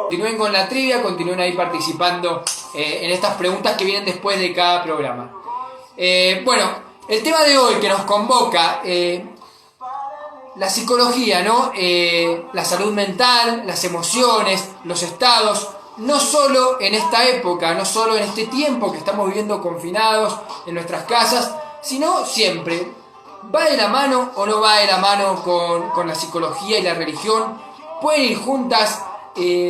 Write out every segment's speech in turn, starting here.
Continúen con la trivia, continúen ahí participando en estas preguntas que vienen después de cada programa. Bueno, el tema de hoy que nos convoca, la psicología, ¿no? La salud mental, las emociones, los estados, no solo en esta época, no solo en este tiempo que estamos viviendo confinados en nuestras casas, sino siempre. ¿Va de la mano o no va de la mano con la psicología y la religión? ¿Pueden ir juntas?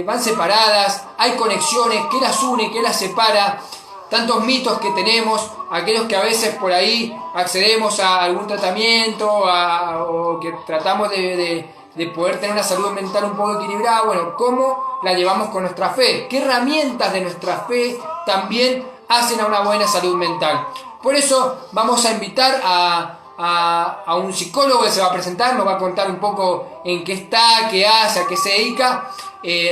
¿Van separadas? ¿Hay conexiones? ¿Qué las une? ¿Qué las separa? Tantos mitos que tenemos, aquellos que a veces por ahí accedemos a algún tratamiento o que tratamos de poder tener una salud mental un poco equilibrada. Bueno, ¿cómo la llevamos con nuestra fe? ¿Qué herramientas de nuestra fe también hacen a una buena salud mental? Por eso vamos a invitar a un psicólogo que se va a presentar, nos va a contar un poco en qué está, qué hace, a qué se dedica,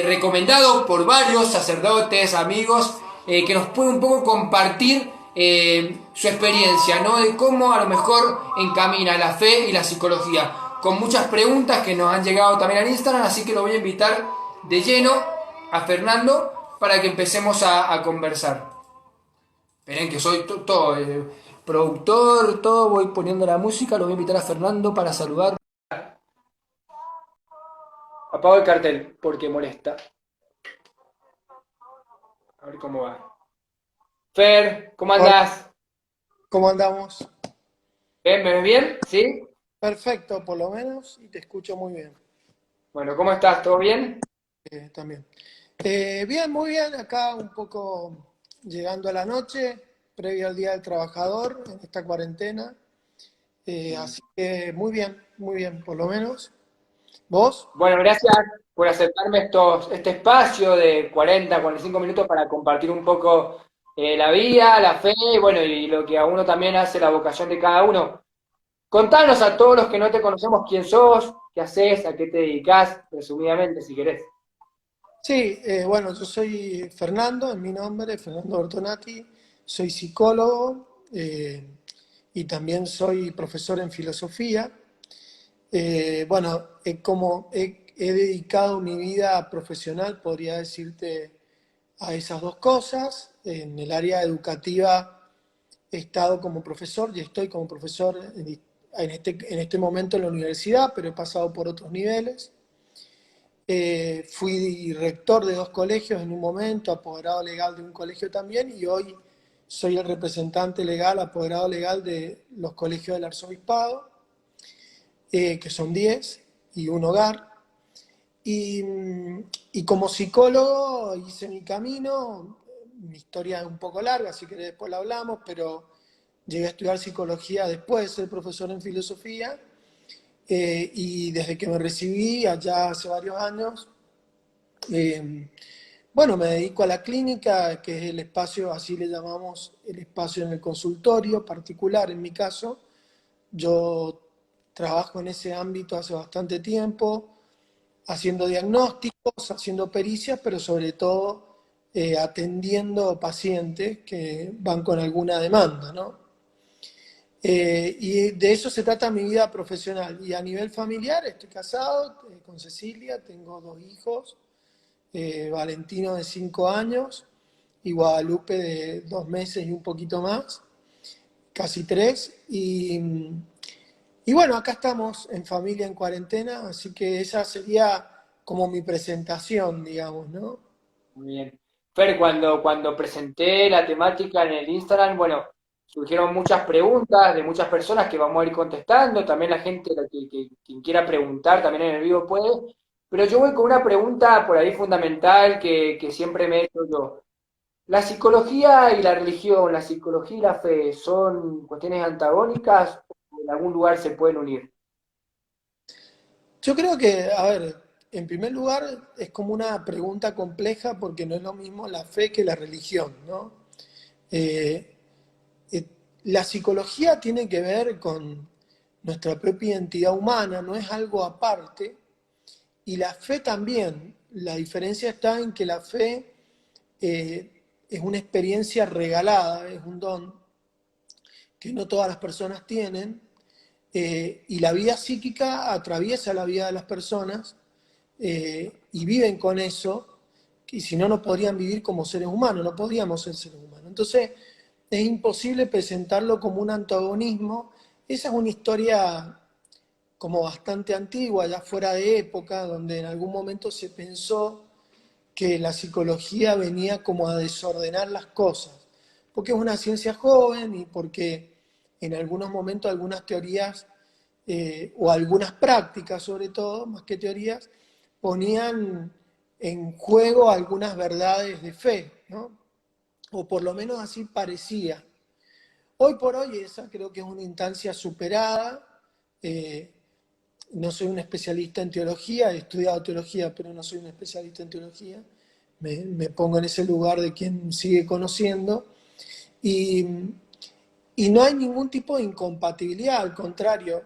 recomendado por varios sacerdotes, amigos, que nos puede un poco compartir su experiencia, ¿no? De cómo a lo mejor encamina la fe y la psicología. Con muchas preguntas que nos han llegado también al Instagram, así que lo voy a invitar de lleno a Fernando para que empecemos a conversar. Esperen que soy todo, productor, todo, voy poniendo la música, lo voy a invitar a Fernando para saludar. Apago el cartel porque molesta. A ver cómo va. Fer, ¿cómo Hola, andás? ¿cómo andamos? ¿Bien? ¿Me ves bien? ¿Sí? Perfecto, por lo menos, y te escucho muy bien Bueno, ¿cómo estás? ¿Todo bien? también. Bien, muy bien, acá un poco llegando a la noche, previo al Día del Trabajador, en esta cuarentena. Así que muy bien, por lo menos. ¿Vos? Bueno, gracias por aceptarme este espacio de 40, 45 minutos para compartir un poco la vida, la fe, bueno, y lo que a uno también hace la vocación de cada uno. Contanos a todos los que no te conocemos quién sos, qué haces, a qué te dedicás, resumidamente, si querés. Sí, bueno, yo soy Fernando, es mi nombre, Fernando Ortonati, soy psicólogo y también soy profesor en filosofía. Bueno, he dedicado mi vida profesional, podría decirte, a esas dos cosas. En el área educativa he estado como profesor y estoy como profesor en este momento en la universidad, pero he pasado por otros niveles. Fui rector de dos colegios en un momento, apoderado legal de un colegio también, y hoy soy el representante legal, apoderado legal de los colegios del arzobispado, que son 10 y un hogar. Y, y como psicólogo hice mi camino, mi historia es un poco larga, así que después la hablamos, pero llegué a estudiar psicología después de ser profesor en filosofía, y desde que me recibí, allá hace varios años, eh, bueno, me dedico a la clínica, que es el espacio, así le llamamos el espacio en el consultorio particular en mi caso. Yo trabajo en ese ámbito hace bastante tiempo, haciendo diagnósticos, haciendo pericias, pero sobre todo atendiendo pacientes que van con alguna demanda, ¿no? Y de eso se trata mi vida profesional. Y a nivel familiar, estoy casado con Cecilia, tengo dos hijos, Valentino de 5 años y Guadalupe de 2 meses y un poquito más, casi 3. Y bueno, acá estamos en familia en cuarentena, así que esa sería como mi presentación, digamos, ¿no? Muy bien. Fer, cuando presenté la temática en el Instagram, bueno, surgieron muchas preguntas de muchas personas que vamos a ir contestando. También la gente, quien quiera preguntar, también en el vivo puede. Pero yo voy con una pregunta por ahí fundamental que siempre me he hecho yo. ¿La psicología y la religión, la psicología y la fe son cuestiones antagónicas o en algún lugar se pueden unir? Yo creo que, a ver, en primer lugar es como una pregunta compleja porque no es lo mismo la fe que la religión, ¿no? Eh, eh, la psicología tiene que ver con nuestra propia identidad humana, no es algo aparte, y la fe también. La diferencia está en que la fe es una experiencia regalada, es un don que no todas las personas tienen, y la vida psíquica atraviesa la vida de las personas y viven con eso, y si no, no podrían vivir como seres humanos, no podríamos ser seres humanos. Entonces, es imposible presentarlo como un antagonismo. Esa es una historia como bastante antigua, ya fuera de época, donde en algún momento se pensó que la psicología venía como a desordenar las cosas, porque es una ciencia joven y porque en algunos momentos algunas teorías o algunas prácticas sobre todo, más que teorías, ponían en juego algunas verdades de fe, ¿no? O por lo menos así parecía. Hoy por hoy esa creo que es una instancia superada. eh, no soy un especialista en teología, he estudiado teología, pero no soy un especialista en teología. Me pongo en ese lugar de quien sigue conociendo. Y, y no hay ningún tipo de incompatibilidad, al contrario.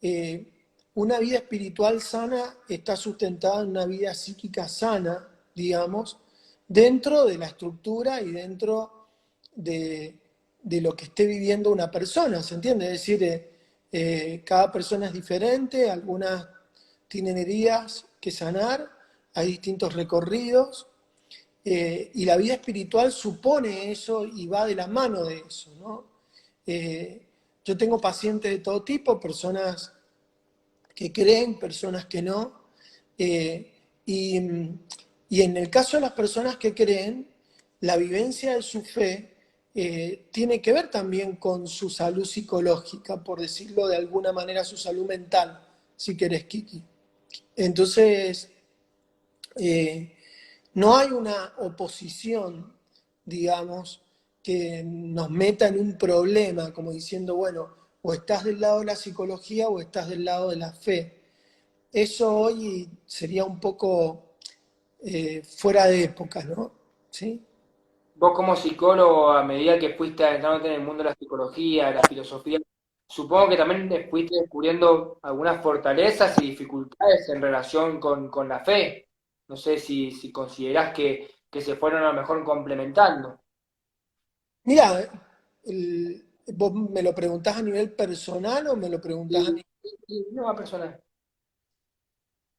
eh, una vida espiritual sana está sustentada en una vida psíquica sana, digamos, dentro de la estructura y dentro de, de lo que esté viviendo una persona, ¿se entiende? Es decir, cada persona es diferente, algunas tienen heridas que sanar, hay distintos recorridos, y la vida espiritual supone eso y va de la mano de eso, ¿no? Yo tengo pacientes de todo tipo, personas que creen, personas que no, eh, y, y en el caso de las personas que creen, la vivencia de su fe tiene que ver también con su salud psicológica, por decirlo de alguna manera, su salud mental, si querés, Kiki. Entonces, eh, no hay una oposición, digamos, que nos meta en un problema, como diciendo, bueno, o estás del lado de la psicología o estás del lado de la fe. Eso hoy sería un poco fuera de época, ¿no? ¿Sí? Vos como psicólogo, a medida que fuiste adentrándote en el mundo de la psicología, de la filosofía, supongo que también fuiste descubriendo algunas fortalezas y dificultades en relación con la fe. No sé si considerás que se fueron a lo mejor complementando. Mira, ¿vos me lo preguntás a nivel personal o me lo preguntás a Y, nivel... y no va personal.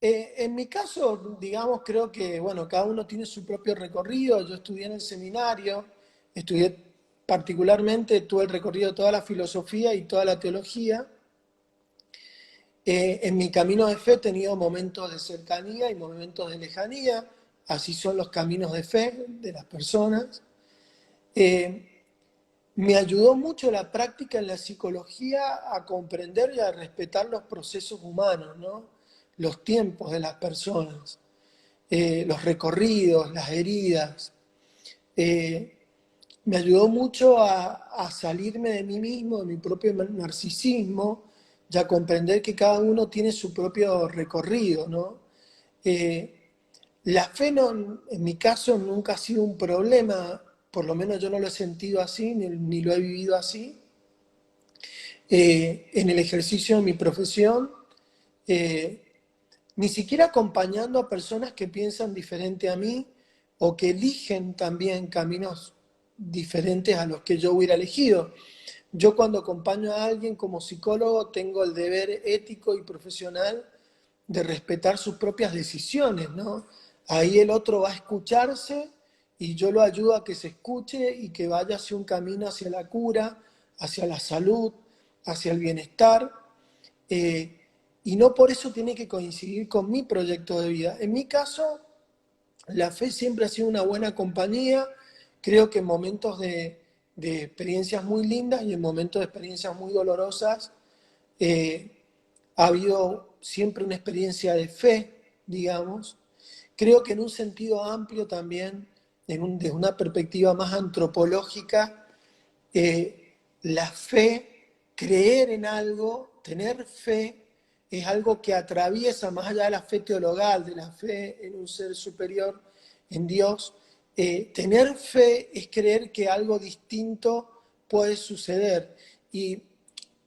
En mi caso, digamos, creo que, bueno, cada uno tiene su propio recorrido. Yo estudié en el seminario, estudié particularmente, tuve el recorrido de toda la filosofía y toda la teología. En mi camino de fe he tenido momentos de cercanía y momentos de lejanía. Así son los caminos de fe de las personas. Eh, Me ayudó mucho la práctica en la psicología a comprender y a respetar los procesos humanos, ¿no? Los tiempos de las personas, los recorridos, las heridas. Eh, Me ayudó mucho a salirme de mí mismo, de mi propio narcisismo, y a comprender que cada uno tiene su propio recorrido, ¿no? Eh, la fe no, en mi caso nunca ha sido un problema, por lo menos yo no lo he sentido así, ni lo he vivido así. En el ejercicio de mi profesión, eh, ni siquiera acompañando a personas que piensan diferente a mí o que eligen también caminos diferentes a los que yo hubiera elegido. Yo cuando acompaño a alguien como psicólogo tengo el deber ético y profesional de respetar sus propias decisiones, ¿no? Ahí el otro va a escucharse y yo lo ayudo a que se escuche y que vaya hacia un camino hacia la cura, hacia la salud, hacia el bienestar. eh, y no por eso tiene que coincidir con mi proyecto de vida. En mi caso, la fe siempre ha sido una buena compañía. Creo que en momentos de experiencias muy lindas y en momentos de experiencias muy dolorosas, eh, ha habido siempre una experiencia de fe, digamos. Creo que en un sentido amplio también, desde una perspectiva más antropológica, la fe, creer en algo, tener fe, es algo que atraviesa más allá de la fe teologal, de la fe en un ser superior, en Dios. Tener fe es creer que algo distinto puede suceder. Y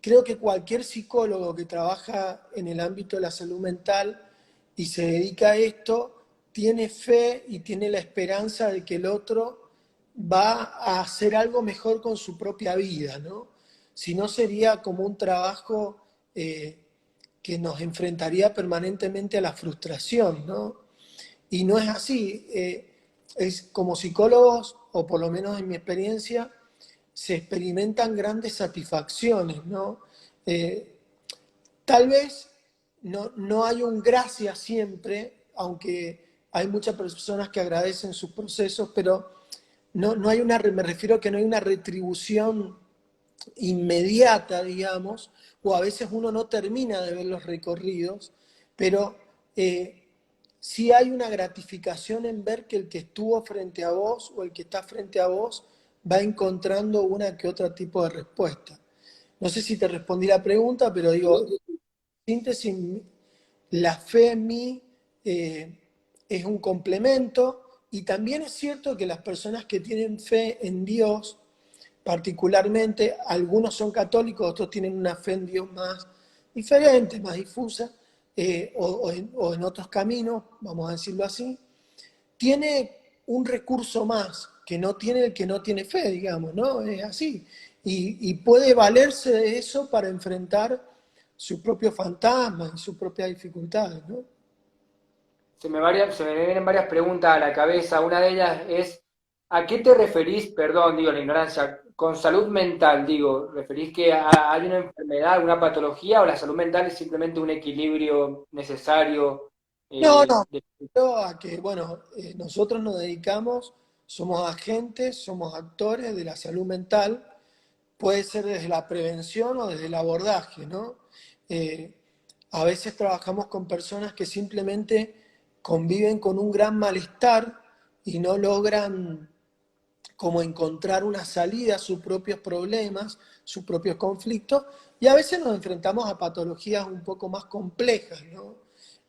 creo que cualquier psicólogo que trabaja en el ámbito de la salud mental y se dedica a esto, tiene fe y tiene la esperanza de que el otro va a hacer algo mejor con su propia vida, ¿no? Si no sería como un trabajo que nos enfrentaría permanentemente a la frustración, ¿no? Y no es así. como psicólogos, o por lo menos en mi experiencia, se experimentan grandes satisfacciones, ¿no? Eh, Tal vez no hay un gracias siempre, aunque hay muchas personas que agradecen sus procesos, pero no hay una, me refiero a que no hay una retribución inmediata, digamos, o a veces uno no termina de ver los recorridos, pero sí hay una gratificación en ver que el que estuvo frente a vos o el que está frente a vos va encontrando una que otra tipo de respuesta. No sé si te respondí la pregunta, pero digo, síntesis, la fe en mí es un complemento y también es cierto que las personas que tienen fe en Dios, particularmente, algunos son católicos, otros tienen una fe en Dios más diferente, más difusa, o en otros caminos, vamos a decirlo así, tiene un recurso más que no tiene el que no tiene fe, digamos, ¿no? Es así. Y puede valerse de eso para enfrentar sus propios fantasmas y sus propias dificultades, ¿no? Se me vienen varias preguntas a la cabeza. Una de ellas es, ¿a qué te referís, perdón, digo la ignorancia, con salud mental? Digo, ¿referís que hay una enfermedad, una patología o la salud mental es simplemente un equilibrio necesario? No, no, De... pero a que, bueno, nosotros nos dedicamos, somos agentes, somos actores de la salud mental, puede ser desde la prevención o desde el abordaje, ¿no? Eh, a veces trabajamos con personas que simplemente conviven con un gran malestar y no logran como encontrar una salida a sus propios problemas, sus propios conflictos, y a veces nos enfrentamos a patologías un poco más complejas, ¿no?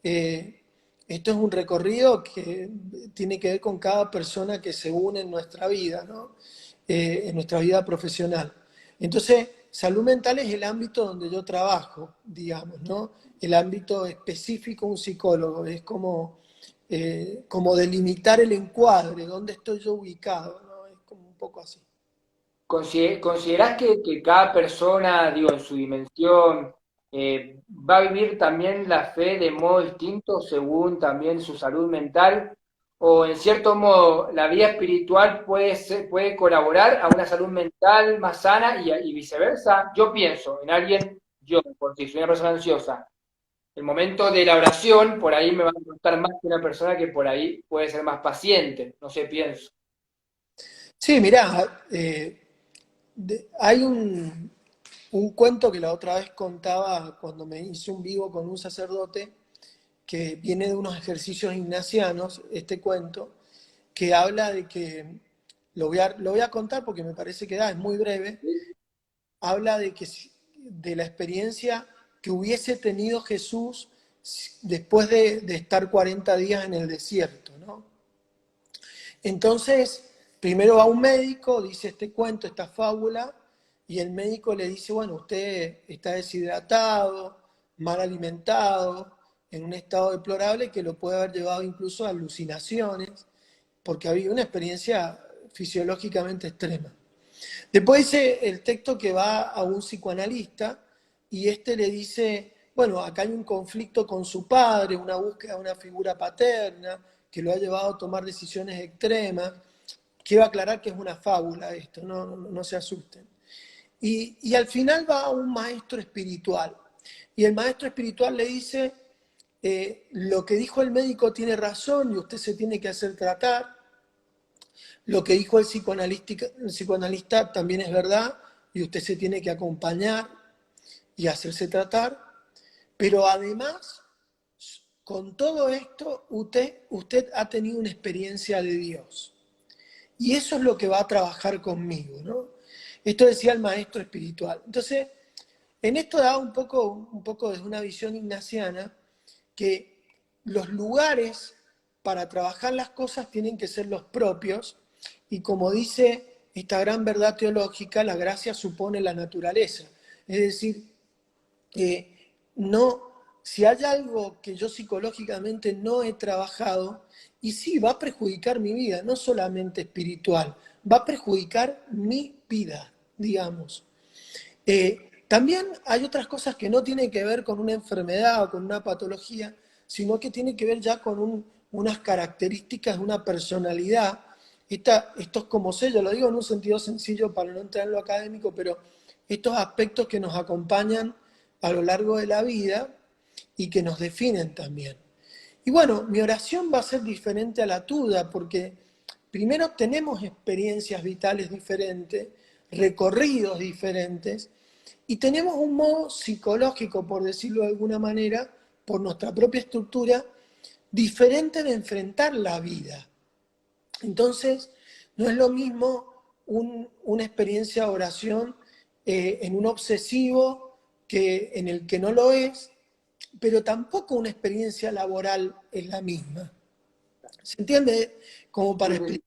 Eh, Esto es un recorrido que tiene que ver con cada persona que se une en nuestra vida, ¿no? En nuestra vida profesional. Entonces, salud mental es el ámbito donde yo trabajo, digamos, ¿no? El ámbito específico de un psicólogo, es como delimitar el encuadre, dónde estoy yo ubicado, ¿no? Es como un poco así. ¿Considerás que cada persona, digo, en su dimensión, va a vivir también la fe de modo distinto según también su salud mental? ¿O en cierto modo la vida espiritual puede colaborar a una salud mental más sana y viceversa? Yo pienso en alguien, yo, por si soy una persona ansiosa, el momento de la oración por ahí me va a costar más que una persona que por ahí puede ser más paciente, no sé, pienso. Sí, mirá, hay un cuento que la otra vez contaba cuando me hice un vivo con un sacerdote, que viene de unos ejercicios ignacianos, este cuento, que habla de que, lo voy a contar porque me parece que es muy breve, habla de la experiencia que hubiese tenido Jesús después de estar 40 días en el desierto, ¿no? Entonces, primero va un médico, dice este cuento, esta fábula, y el médico le dice, bueno, usted está deshidratado, mal alimentado, en un estado deplorable que lo puede haber llevado incluso a alucinaciones, porque había una experiencia fisiológicamente extrema. Después dice el texto que va a un psicoanalista y este le dice, bueno, acá hay un conflicto con su padre, una búsqueda de una figura paterna que lo ha llevado a tomar decisiones extremas. Quiero aclarar que es una fábula esto, no se asusten. Y al final va a un maestro espiritual. Y el maestro espiritual le dice, lo que dijo el médico tiene razón y usted se tiene que hacer tratar. Lo que dijo el psicoanalista también es verdad y usted se tiene que acompañar y hacerse tratar, pero además, con todo esto, usted ha tenido una experiencia de Dios. Y eso es lo que va a trabajar conmigo, ¿no? Esto decía el maestro espiritual. Entonces, en esto da un poco desde una visión ignaciana que los lugares para trabajar las cosas tienen que ser los propios y como dice esta gran verdad teológica, la gracia supone la naturaleza. Es decir, no, si hay algo que yo psicológicamente no he trabajado, y sí, va a perjudicar mi vida, no solamente espiritual, va a perjudicar mi vida, digamos. También hay otras cosas que no tienen que ver con una enfermedad o con una patología, sino que tienen que ver ya con unas características de una personalidad. Esto es como sello, lo digo en un sentido sencillo para no entrar en lo académico, pero estos aspectos que nos acompañan a lo largo de la vida y que nos definen también. Y bueno, mi oración va a ser diferente a la tuya, porque primero tenemos experiencias vitales diferentes, recorridos diferentes, y tenemos un modo psicológico, por decirlo de alguna manera, por nuestra propia estructura, diferente de enfrentar la vida. Entonces, no es lo mismo una experiencia de oración en un obsesivo que en el que no lo es, pero tampoco una experiencia laboral es la misma. ¿Se entiende? Como para explicar.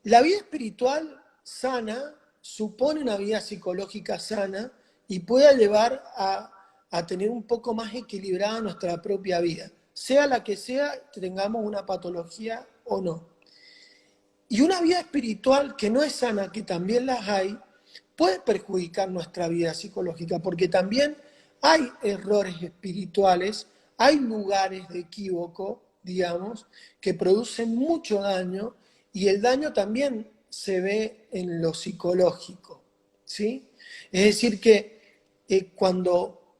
La vida espiritual sana supone una vida psicológica sana y puede llevar a tener un poco más equilibrada nuestra propia vida, sea la que sea, tengamos una patología o no. Y una vida espiritual que no es sana, que también las hay, puede perjudicar nuestra vida psicológica, porque también hay errores espirituales, hay lugares de equívoco, digamos, que producen mucho daño y el daño también se ve en lo psicológico, ¿sí? Es decir, que cuando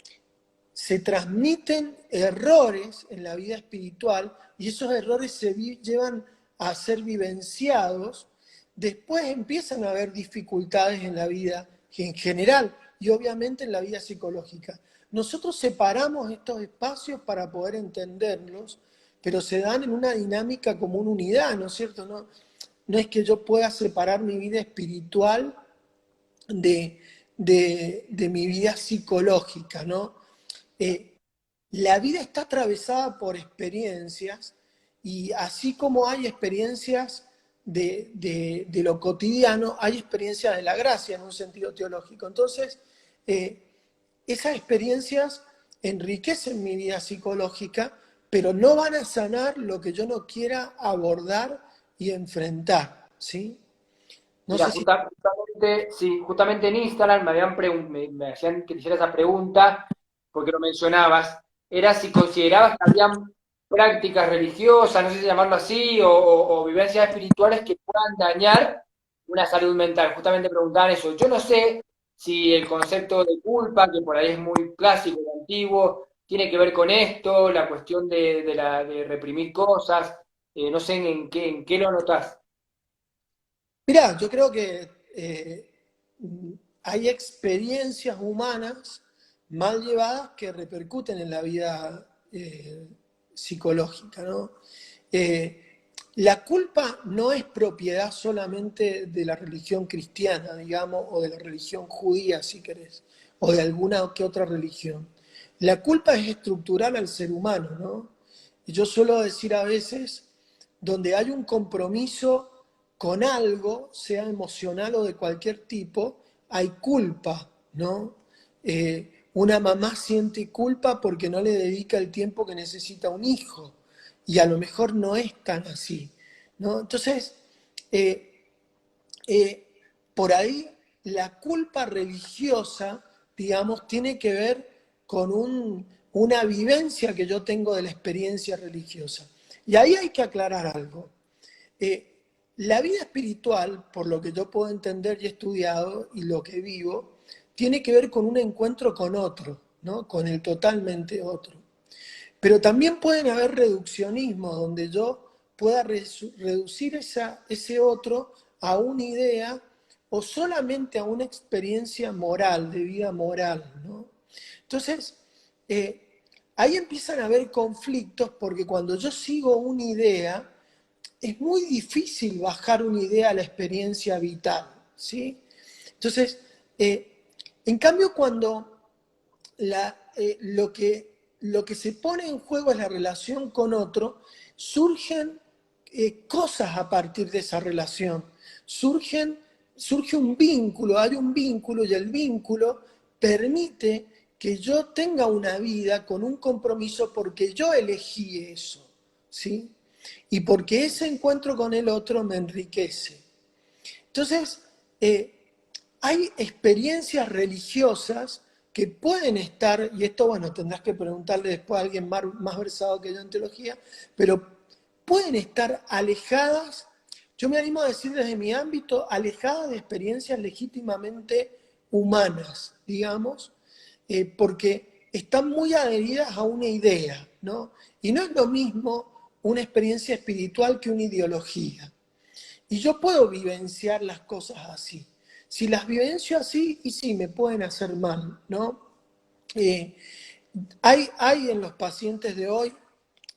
se transmiten errores en la vida espiritual y esos errores se llevan a ser vivenciados, después empiezan a haber dificultades en la vida en general y obviamente en la vida psicológica. Nosotros separamos estos espacios para poder entenderlos, pero se dan en una dinámica como una unidad, ¿no es cierto? No es que yo pueda separar mi vida espiritual de, de mi vida psicológica, ¿no? Eh, la vida está atravesada por experiencias y así como hay experiencias de lo cotidiano, hay experiencias de la gracia en un sentido teológico. Entonces, esas experiencias enriquecen mi vida psicológica, pero no van a sanar lo que yo no quiera abordar y enfrentar, ¿sí? No Mira, sé si... justamente, sí, justamente en Instagram me hacían que te hiciera esa pregunta, porque lo mencionabas, era si considerabas que habían prácticas religiosas, no sé si llamarlo así, o vivencias espirituales que puedan dañar una salud mental. Justamente preguntaban eso. Yo no sé si el concepto de culpa, que por ahí es muy clásico y antiguo, tiene que ver con esto, la cuestión de reprimir cosas, no sé en qué lo notás. Mirá, yo creo que hay experiencias humanas mal llevadas que repercuten en la vida psicológica, ¿no? Eh, la culpa no es propiedad solamente de la religión cristiana, digamos, o de la religión judía, si querés, o de alguna que otra religión. La culpa es estructural al ser humano, ¿no? Y yo suelo decir a veces, donde hay un compromiso con algo, sea emocional o de cualquier tipo, hay culpa, ¿no? Una mamá siente culpa porque no le dedica el tiempo que necesita un hijo y a lo mejor no es tan así, ¿no? Entonces, eh, eh, por ahí la culpa religiosa, digamos, tiene que ver con una vivencia que yo tengo de la experiencia religiosa. Y ahí hay que aclarar algo. Eh, la vida espiritual, por lo que yo puedo entender y he estudiado y lo que vivo, tiene que ver con un encuentro con otro, ¿no? Con el totalmente otro. Pero también pueden haber reduccionismos donde yo pueda reducir ese otro a una idea o solamente a una experiencia moral, de vida moral, ¿no? Entonces, ahí empiezan a haber conflictos porque cuando yo sigo una idea, es muy difícil bajar una idea a la experiencia vital, ¿sí? Entonces, en cambio, cuando lo que se pone en juego es la relación con otro, surgen cosas a partir de esa relación. Surge un vínculo, hay un vínculo y el vínculo permite que yo tenga una vida con un compromiso porque yo elegí eso, ¿sí? Y porque ese encuentro con el otro me enriquece. Entonces, hay experiencias religiosas que pueden estar, y esto, bueno, tendrás que preguntarle después a alguien más versado que yo en teología, pero pueden estar alejadas, yo me animo a decir desde mi ámbito, alejadas de experiencias legítimamente humanas, digamos, porque están muy adheridas a una idea, ¿no? Y no es lo mismo una experiencia espiritual que una ideología. Y yo puedo vivenciar las cosas así. Si las vivencio así, y sí, me pueden hacer mal, ¿no? Eh, hay en los pacientes de hoy,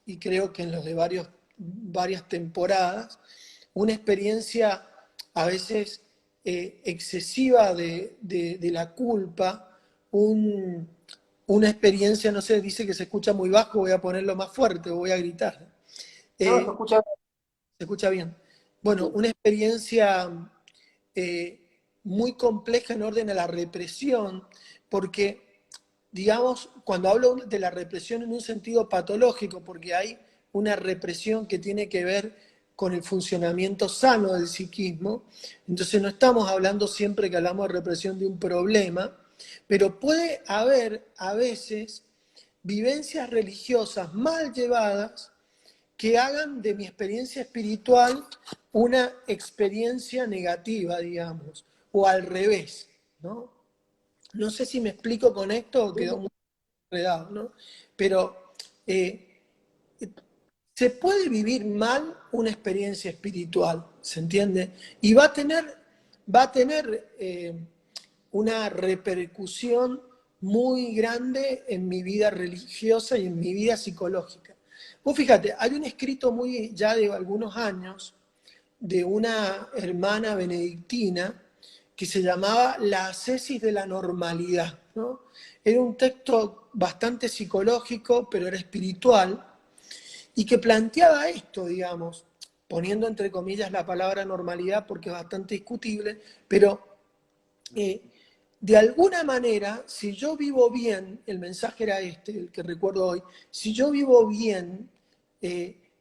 y creo que en los de varias temporadas, una experiencia a veces excesiva de la culpa, una experiencia, no sé, dice que se escucha muy bajo, voy a ponerlo más fuerte, voy a gritar. No, se Eh, escucha ¿Se escucha bien? Bueno, bien. una experiencia eh, muy compleja en orden a la represión, porque, digamos, cuando hablo de la represión en un sentido patológico, porque hay una represión que tiene que ver con el funcionamiento sano del psiquismo, entonces no estamos hablando siempre que hablamos de represión de un problema, pero puede haber a veces vivencias religiosas mal llevadas que hagan de mi experiencia espiritual una experiencia negativa, digamos, o al revés, ¿no? No sé si me explico con esto o quedó muy enredado, ¿no? Pero eh, se puede vivir mal una experiencia espiritual, ¿se entiende? Y va a tener una repercusión muy grande en mi vida religiosa y en mi vida psicológica. Vos fíjate, hay un escrito muy ya de algunos años de una hermana benedictina que se llamaba La ascesis de la normalidad, ¿no? Era un texto bastante psicológico, pero era espiritual, y que planteaba esto, digamos, poniendo entre comillas la palabra normalidad porque es bastante discutible, pero de alguna manera, si yo vivo bien, el mensaje era este, el que recuerdo hoy, si yo vivo bien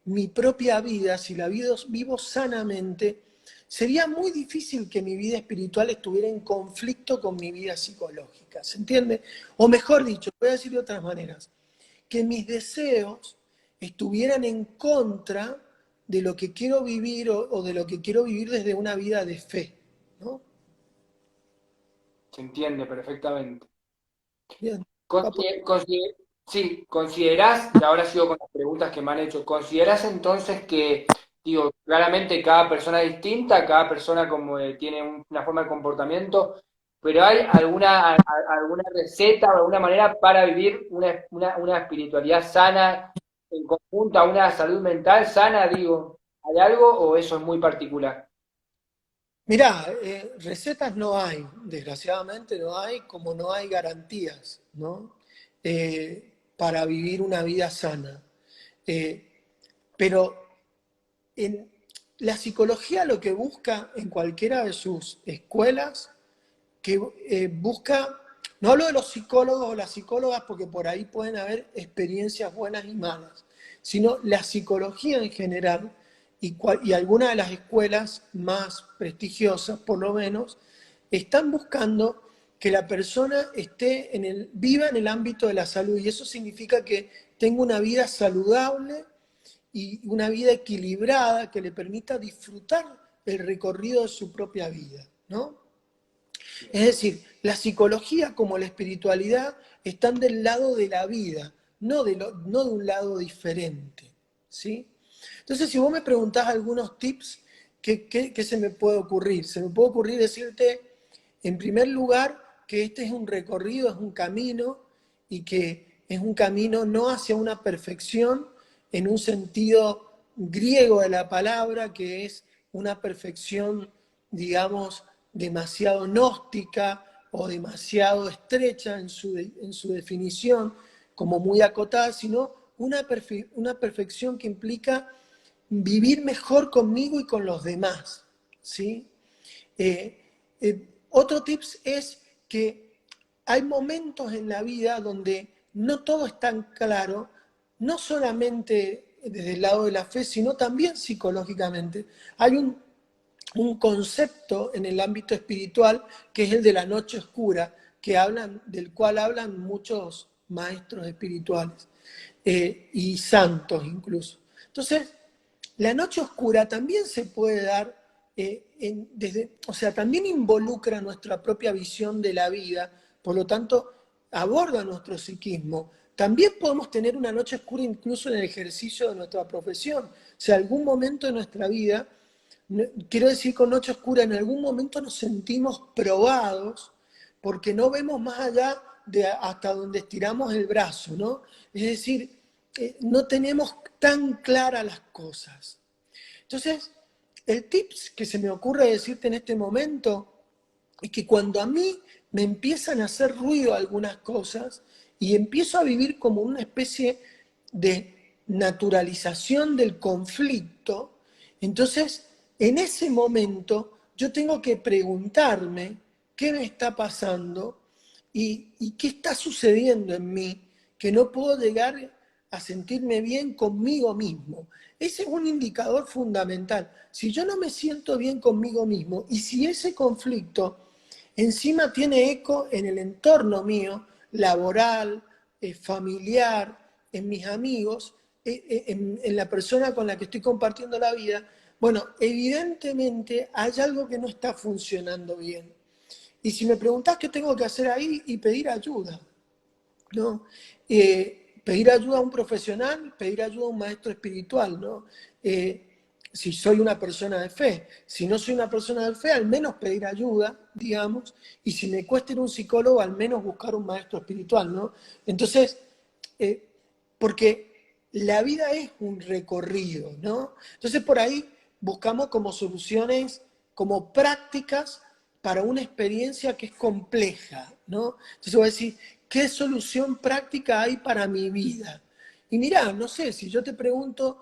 mi propia vida, si la vivo sanamente, sería muy difícil que mi vida espiritual estuviera en conflicto con mi vida psicológica, ¿se entiende? O mejor dicho, voy a decir de otras maneras, que mis deseos estuvieran en contra de lo que quiero vivir o de lo que quiero vivir desde una vida de fe, ¿no? Se entiende perfectamente. Bien. Sí, considerás, y ahora sigo con las preguntas que me han hecho, ¿considerás entonces que, digo, claramente cada persona es distinta, cada persona como tiene una forma de comportamiento, pero hay alguna receta o alguna manera para vivir una espiritualidad sana en conjunto a una salud mental sana, digo, ¿hay algo o eso es muy particular? Mirá, recetas no hay, desgraciadamente no hay, como no hay garantías, ¿no? Para vivir una vida sana. Eh, pero en la psicología lo que busca en cualquiera de sus escuelas, que busca, no hablo de los psicólogos o las psicólogas porque por ahí pueden haber experiencias buenas y malas, sino la psicología en general y algunas de las escuelas más prestigiosas, por lo menos, están buscando que la persona viva en el ámbito de la salud y eso significa que tenga una vida saludable y una vida equilibrada que le permita disfrutar el recorrido de su propia vida, ¿no? Es decir, la psicología como la espiritualidad están del lado de la vida, no de un lado diferente, ¿sí? Entonces, si vos me preguntás algunos tips, ¿qué se me puede ocurrir? Se me puede ocurrir decirte, en primer lugar, que este es un recorrido, es un camino, y que es un camino no hacia una perfección en un sentido griego de la palabra, que es una perfección, digamos, demasiado gnóstica o demasiado estrecha en su definición, como muy acotada, sino una perfección que implica vivir mejor conmigo y con los demás, ¿sí? Otro tips es que hay momentos en la vida donde no todo es tan claro, no solamente desde el lado de la fe, sino también psicológicamente. Hay un concepto en el ámbito espiritual que es el de la noche oscura, del cual hablan muchos maestros espirituales y santos incluso. Entonces, la noche oscura también se puede dar, o sea, también involucra nuestra propia visión de la vida, por lo tanto, aborda nuestro psiquismo. También podemos tener una noche oscura incluso en el ejercicio de nuestra profesión. O sea, algún momento de nuestra vida, quiero decir con noche oscura, en algún momento nos sentimos probados porque no vemos más allá de hasta donde estiramos el brazo, ¿no? Es decir, no tenemos tan claras las cosas. Entonces, el tips que se me ocurre decirte en este momento es que cuando a mí me empiezan a hacer ruido algunas cosas y empiezo a vivir como una especie de naturalización del conflicto, entonces en ese momento yo tengo que preguntarme qué me está pasando y qué está sucediendo en mí, que no puedo llegar a sentirme bien conmigo mismo. Ese es un indicador fundamental. Si yo no me siento bien conmigo mismo y si ese conflicto encima tiene eco en el entorno mío, laboral, familiar, en mis amigos, en la persona con la que estoy compartiendo la vida, bueno, evidentemente hay algo que no está funcionando bien. Y si me preguntás qué tengo que hacer ahí, y pedir ayuda, ¿no? Pedir ayuda a un profesional, pedir ayuda a un maestro espiritual, ¿no? Si soy una persona de fe. Si no soy una persona de fe, al menos pedir ayuda, digamos, y si me cuesta ir a un psicólogo, al menos buscar un maestro espiritual, ¿no? Entonces, eh, porque la vida es un recorrido, ¿no? Entonces, por ahí buscamos como soluciones, como prácticas para una experiencia que es compleja, ¿no? Entonces voy a decir, ¿qué solución práctica hay para mi vida? Y mirá, no sé, si yo te pregunto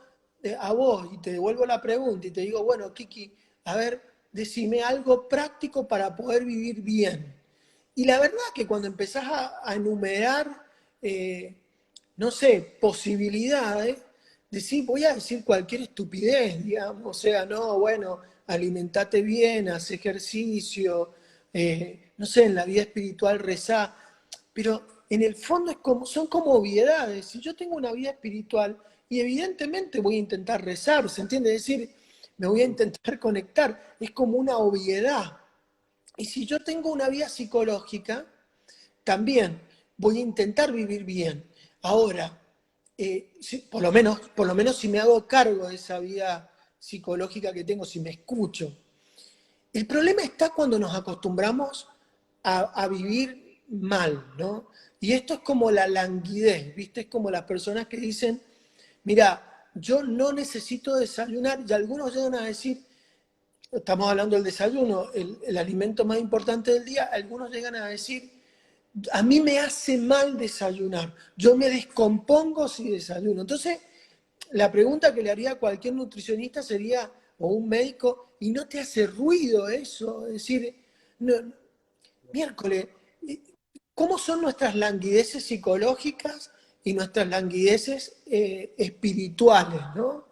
a vos y te devuelvo la pregunta y te digo, bueno, Kiki, a ver, decime algo práctico para poder vivir bien. Y la verdad que cuando empezás a enumerar, eh, no sé, posibilidades, decir, voy a decir cualquier estupidez, digamos, o sea, no, bueno, alimentate bien, haz ejercicio, no sé, en la vida espiritual rezá, pero en el fondo son como obviedades. Si yo tengo una vida espiritual, y evidentemente voy a intentar rezar, ¿se entiende? Es decir, me voy a intentar conectar, es como una obviedad. Y si yo tengo una vida psicológica, también voy a intentar vivir bien. Ahora, por lo menos si me hago cargo de esa vida psicológica que tengo, si me escucho. El problema está cuando nos acostumbramos a vivir mal, ¿no? Y esto es como la languidez, ¿viste? Es como las personas que dicen, mira, yo no necesito desayunar, y algunos llegan a decir, estamos hablando del desayuno, el alimento más importante del día, algunos llegan a decir, a mí me hace mal desayunar, yo me descompongo si desayuno. Entonces, la pregunta que le haría a cualquier nutricionista sería, o un médico, ¿y no te hace ruido eso? Es decir, no, miércoles, ¿cómo son nuestras languideces psicológicas y nuestras languideces espirituales, ¿no?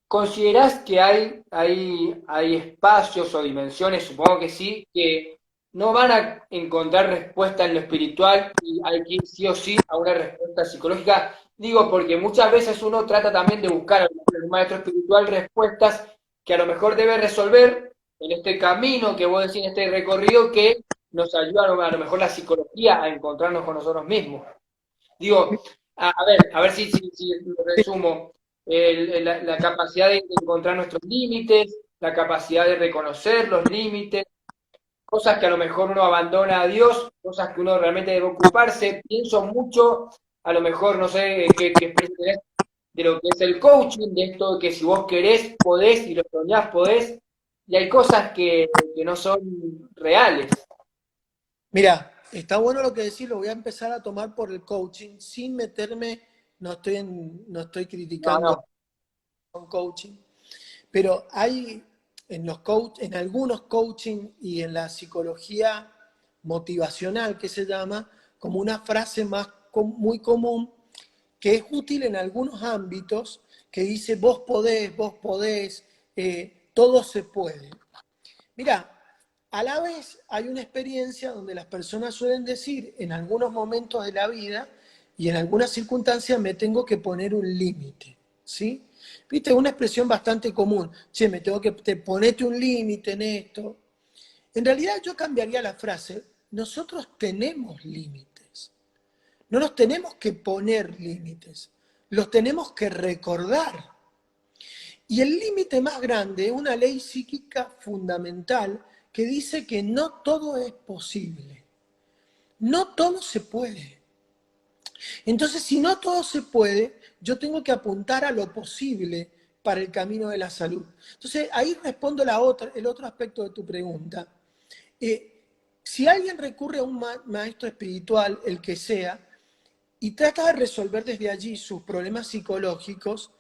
¿Considerás que hay espacios o dimensiones, supongo que sí, que no van a encontrar respuesta en lo espiritual y hay que ir sí o sí a una respuesta psicológica? Digo, porque muchas veces uno trata también de buscar en un maestro espiritual respuestas que a lo mejor debe resolver en este camino que vos decís, en este recorrido que nos ayuda a lo mejor la psicología a encontrarnos con nosotros mismos. Digo, a ver si lo resumo. La capacidad de encontrar nuestros límites, la capacidad de reconocer los límites, cosas que a lo mejor uno abandona a Dios, cosas que uno realmente debe ocuparse. Pienso mucho, a lo mejor, no sé qué experiencia tenés de lo que es el coaching, de esto de que si vos querés, podés, y lo soñás, podés, y hay cosas que no son reales. Mira, está bueno lo que decís, lo voy a empezar a tomar por el coaching, sin meterme, no estoy No, criticando no. con coaching, pero hay en algunos coaching y en la psicología motivacional que se llama, como una frase muy común, que es útil en algunos ámbitos, que dice vos podés, todo se puede. Mira, A la vez hay una experiencia donde las personas suelen decir en algunos momentos de la vida y en algunas circunstancias me tengo que poner un límite, ¿sí? ¿Viste? Una expresión bastante común. Che, me tengo que ponerte un límite en esto. En realidad yo cambiaría la frase. Nosotros tenemos límites. No nos tenemos que poner límites. Los tenemos que recordar. Y el límite más grande es una ley psíquica fundamental que dice que no todo es posible, no todo se puede. Entonces, si no todo se puede, yo tengo que apuntar a lo posible para el camino de la salud. Entonces, ahí respondo el otro aspecto de tu pregunta. Si alguien recurre a un maestro espiritual, el que sea, y trata de resolver desde allí sus problemas psicológicos,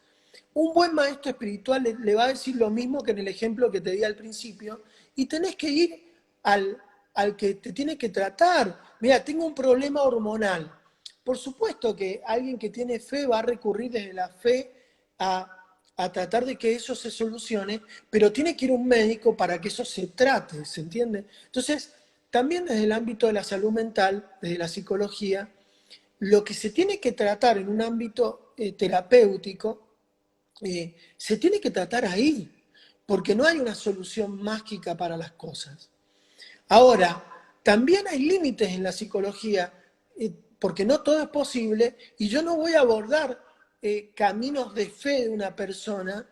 un buen maestro espiritual le va a decir lo mismo que en el ejemplo que te di al principio, y tenés que ir al que te tiene que tratar. Mira, tengo un problema hormonal. Por supuesto que alguien que tiene fe va a recurrir desde la fe a tratar de que eso se solucione, pero tiene que ir un médico para que eso se trate, ¿se entiende? Entonces, también desde el ámbito de la salud mental, desde la psicología, lo que se tiene que tratar en un ámbito terapéutico, se tiene que tratar ahí, porque no hay una solución mágica para las cosas. Ahora, también hay límites en la psicología, porque no todo es posible, y yo no voy a abordar caminos de fe de una persona,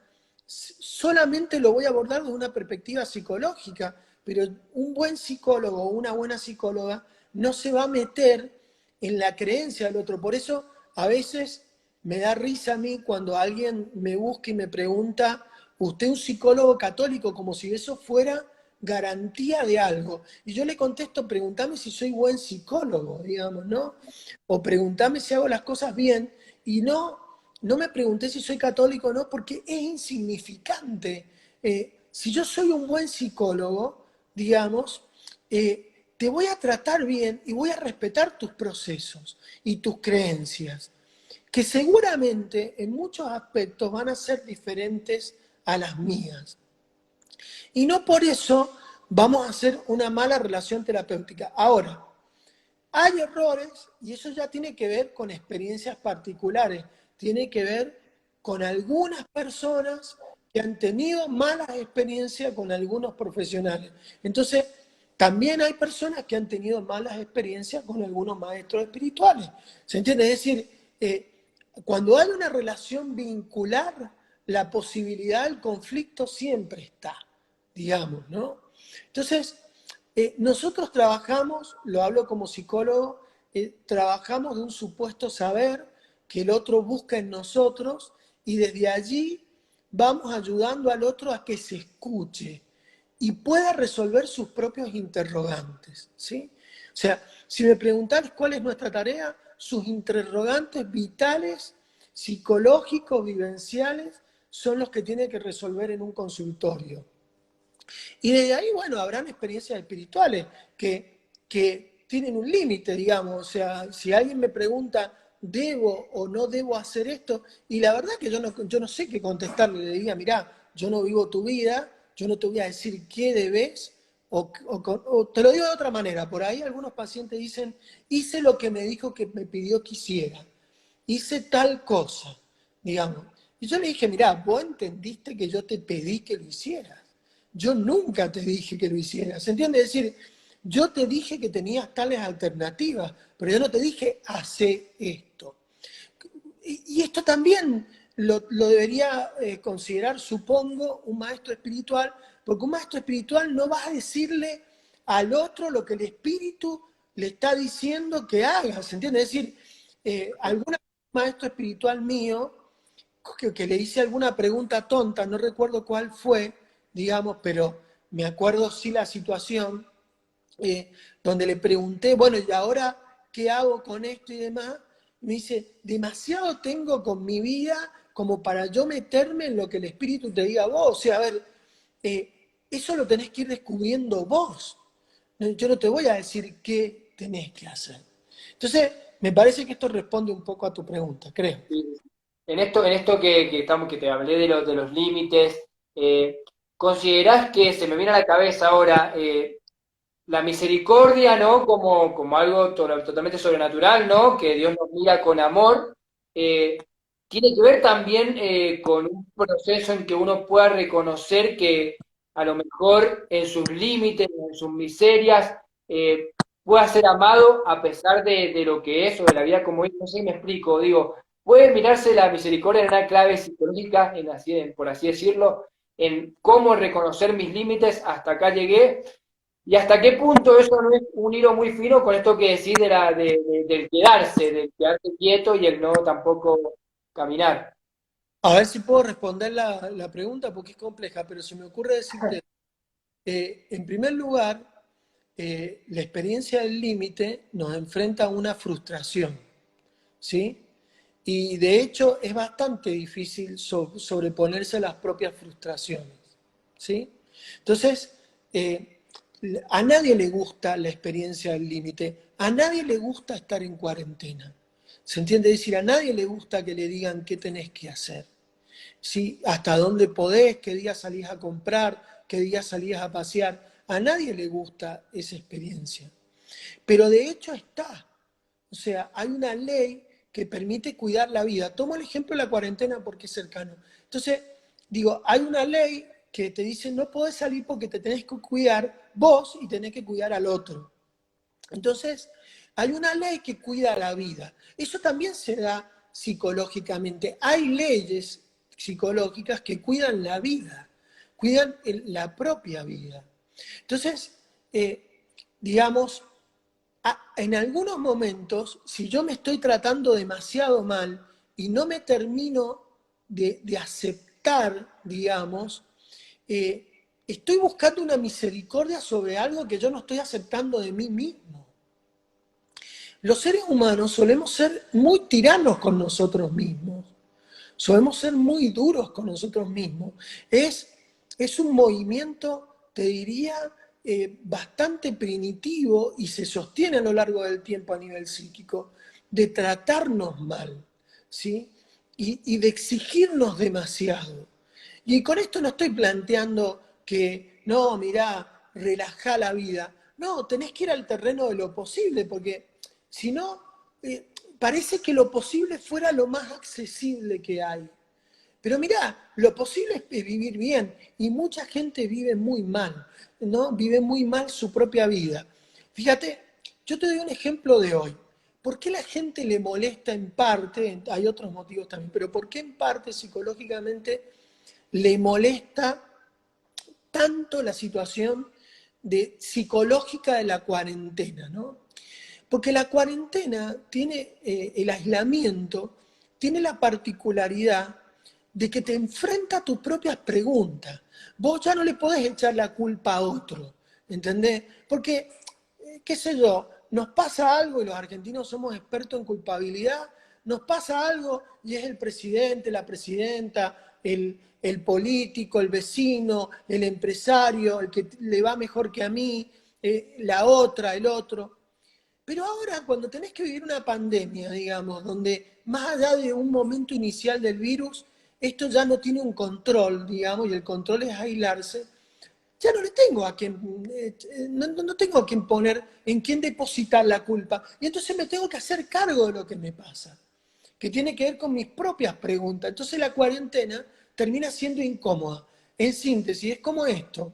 solamente lo voy a abordar desde una perspectiva psicológica, pero un buen psicólogo o una buena psicóloga no se va a meter en la creencia del otro. Por eso a veces me da risa a mí cuando alguien me busca y me pregunta, ¿usted es un psicólogo católico? Como si eso fuera garantía de algo. Y yo le contesto, pregúntame si soy buen psicólogo, digamos, ¿no? O pregúntame si hago las cosas bien, y no me pregunté si soy católico o no, porque es insignificante. Si yo soy un buen psicólogo, digamos, te voy a tratar bien y voy a respetar tus procesos y tus creencias, que seguramente en muchos aspectos van a ser diferentes a las mías. Y no por eso vamos a hacer una mala relación terapéutica. Ahora, hay errores y eso ya tiene que ver con experiencias particulares, tiene que ver con algunas personas que han tenido malas experiencias con algunos profesionales. Entonces, también hay personas que han tenido malas experiencias con algunos maestros espirituales. ¿Se entiende? Es decir, cuando hay una relación vincular, la posibilidad del conflicto siempre está, digamos, ¿no? Entonces, nosotros trabajamos, lo hablo como psicólogo, trabajamos de un supuesto saber que el otro busca en nosotros y desde allí vamos ayudando al otro a que se escuche y pueda resolver sus propios interrogantes, ¿sí? O sea, si me preguntáis cuál es nuestra tarea, sus interrogantes vitales, psicológicos, vivenciales, son los que tiene que resolver en un consultorio. Y de ahí, bueno, habrán experiencias espirituales que tienen un límite, digamos. O sea, si alguien me pregunta, ¿debo o no debo hacer esto? Y la verdad que yo no sé qué contestarle. Le diría, mirá, yo no vivo tu vida, yo no te voy a decir qué debes, o te lo digo de otra manera. Por ahí algunos pacientes dicen, hice lo que me dijo que me pidió que hiciera. Hice tal cosa, digamos. Y yo le dije, mirá, vos entendiste que yo te pedí que lo hicieras. Yo nunca te dije que lo hicieras. ¿Se entiende? Es decir, yo te dije que tenías tales alternativas, pero yo no te dije, hace esto. Y esto también lo debería considerar, supongo, un maestro espiritual, porque un maestro espiritual no va a decirle al otro lo que el espíritu le está diciendo que haga, ¿se entiende? Es decir, algún maestro espiritual mío que le hice alguna pregunta tonta, no recuerdo cuál fue, digamos, pero me acuerdo sí la situación, donde le pregunté, bueno, ¿y ahora qué hago con esto y demás? Me dice, demasiado tengo con mi vida como para yo meterme en lo que el espíritu te diga a vos. O sea, a ver, eso lo tenés que ir descubriendo vos. Yo no te voy a decir qué tenés que hacer. Entonces, me parece que esto responde un poco a tu pregunta, creo. En esto que te hablé de los límites, ¿considerás que se me viene a la cabeza ahora? la misericordia, ¿no? Como algo totalmente sobrenatural, ¿no? Que Dios nos mira con amor, eh, tiene que ver también con un proceso en que uno pueda reconocer que a lo mejor en sus límites, en sus miserias, pueda ser amado a pesar de lo que es o de la vida como es. No sé si me explico, digo, puede mirarse la misericordia en una clave psicológica, por así decirlo, en cómo reconocer mis límites, hasta acá llegué, y hasta qué punto eso no es un hilo muy fino con esto que decís del quedarse quieto y el no tampoco caminar. A ver si puedo responder la pregunta porque es compleja, pero se me ocurre decirte, en primer lugar, la experiencia del límite nos enfrenta a una frustración, ¿sí? Y de hecho es bastante difícil sobreponerse a las propias frustraciones, ¿sí? Entonces, a nadie le gusta la experiencia del límite, a nadie le gusta estar en cuarentena. ¿Se entiende? Es decir, a nadie le gusta que le digan qué tenés que hacer. ¿Sí? Hasta dónde podés, qué día salís a comprar, qué día salís a pasear. A nadie le gusta esa experiencia. Pero de hecho está. O sea, hay una ley que permite cuidar la vida. Tomo el ejemplo de la cuarentena porque es cercano. Entonces, digo, hay una ley que te dice no podés salir porque te tenés que cuidar vos y tenés que cuidar al otro. Entonces, hay una ley que cuida la vida. Eso también se da psicológicamente. Hay leyes psicológicas que cuidan la vida, cuidan la propia vida. Entonces, digamos, en algunos momentos, si yo me estoy tratando demasiado mal y no me termino de aceptar, digamos, estoy buscando una misericordia sobre algo que yo no estoy aceptando de mí mismo. Los seres humanos solemos ser muy tiranos con nosotros mismos, solemos ser muy duros con nosotros mismos. Es un movimiento, te diría, bastante primitivo y se sostiene a lo largo del tiempo a nivel psíquico, de tratarnos mal, ¿sí? Y de exigirnos demasiado. Y con esto no estoy planteando que, no, mirá, relajá la vida. No, tenés que ir al terreno de lo posible, porque si no, parece que lo posible fuera lo más accesible que hay. Pero mirá, lo posible es vivir bien y mucha gente vive muy mal, ¿no? Vive muy mal su propia vida. Fíjate, yo te doy un ejemplo de hoy. ¿Por qué la gente le molesta en parte? Hay otros motivos también, pero ¿por qué en parte psicológicamente le molesta tanto la situación psicológica de la cuarentena, ¿no? Porque la cuarentena tiene, el aislamiento, tiene la particularidad de que te enfrenta a tus propias preguntas. Vos ya no le podés echar la culpa a otro, ¿entendés? Porque, qué sé yo, nos pasa algo y los argentinos somos expertos en culpabilidad, nos pasa algo y es el presidente, la presidenta, el político, el vecino, el empresario, el que le va mejor que a mí, la otra, el otro. Pero ahora, cuando tenés que vivir una pandemia, digamos, donde más allá de un momento inicial del virus, esto ya no tiene un control, digamos, y el control es aislarse, ya no le tengo a quien, no tengo a quien poner, en quién depositar la culpa. Y entonces me tengo que hacer cargo de lo que me pasa, que tiene que ver con mis propias preguntas. Entonces la cuarentena termina siendo incómoda. En síntesis, es como esto.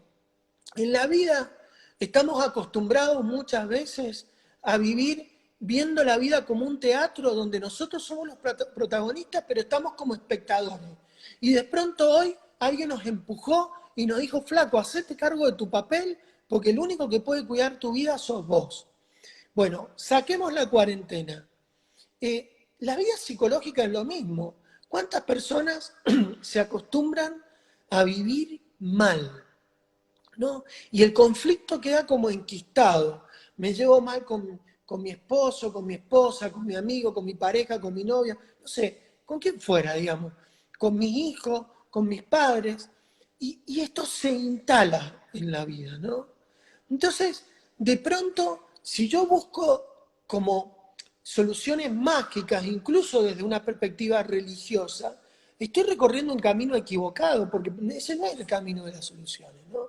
En la vida estamos acostumbrados muchas veces a vivir viendo la vida como un teatro donde nosotros somos los protagonistas, pero estamos como espectadores. Y de pronto hoy alguien nos empujó y nos dijo, flaco, hacete cargo de tu papel, porque el único que puede cuidar tu vida sos vos. Bueno, saquemos la cuarentena. La vida psicológica es lo mismo. ¿Cuántas personas se acostumbran a vivir mal? ¿No? Y el conflicto queda como enquistado. Me llevo mal con mi esposo, con mi esposa, con mi amigo, con mi pareja, con mi novia, no sé, con quien fuera, digamos, con mis hijos, con mis padres, y esto se instala en la vida, ¿no? Entonces, de pronto, si yo busco como soluciones mágicas, incluso desde una perspectiva religiosa, estoy recorriendo un camino equivocado, porque ese no es el camino de las soluciones, ¿no?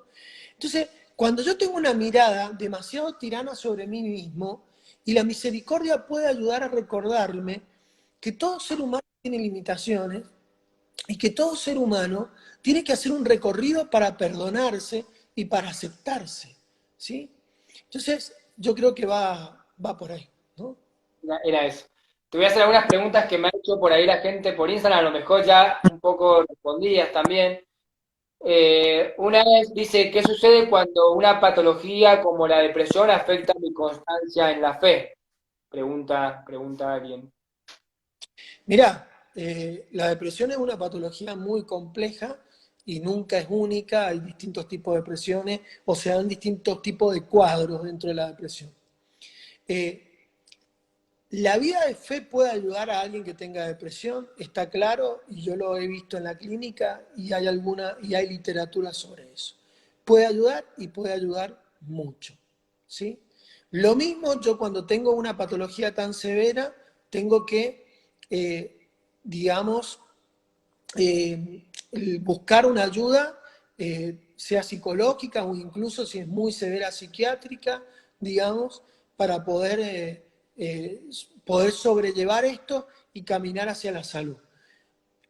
Entonces, cuando yo tengo una mirada demasiado tirana sobre mí mismo, y la misericordia puede ayudar a recordarme que todo ser humano tiene limitaciones y que todo ser humano tiene que hacer un recorrido para perdonarse y para aceptarse, ¿sí? Entonces, yo creo que va por ahí, ¿no? Era eso. Te voy a hacer algunas preguntas que me ha hecho por ahí la gente por Instagram, a lo mejor ya un poco respondías también. Una vez dice, ¿qué sucede cuando una patología como la depresión afecta mi constancia en la fe? Pregunta alguien. Mirá, la depresión es una patología muy compleja y nunca es única, hay distintos tipos de depresiones, o se dan distintos tipos de cuadros dentro de la depresión. Eh, la vida de fe puede ayudar a alguien que tenga depresión, está claro, y yo lo he visto en la clínica y hay literatura sobre eso. Puede ayudar y puede ayudar mucho, ¿sí? Lo mismo yo cuando tengo una patología tan severa, tengo que, digamos, buscar una ayuda, sea psicológica o incluso si es muy severa psiquiátrica, digamos, para eh, poder sobrellevar esto y caminar hacia la salud.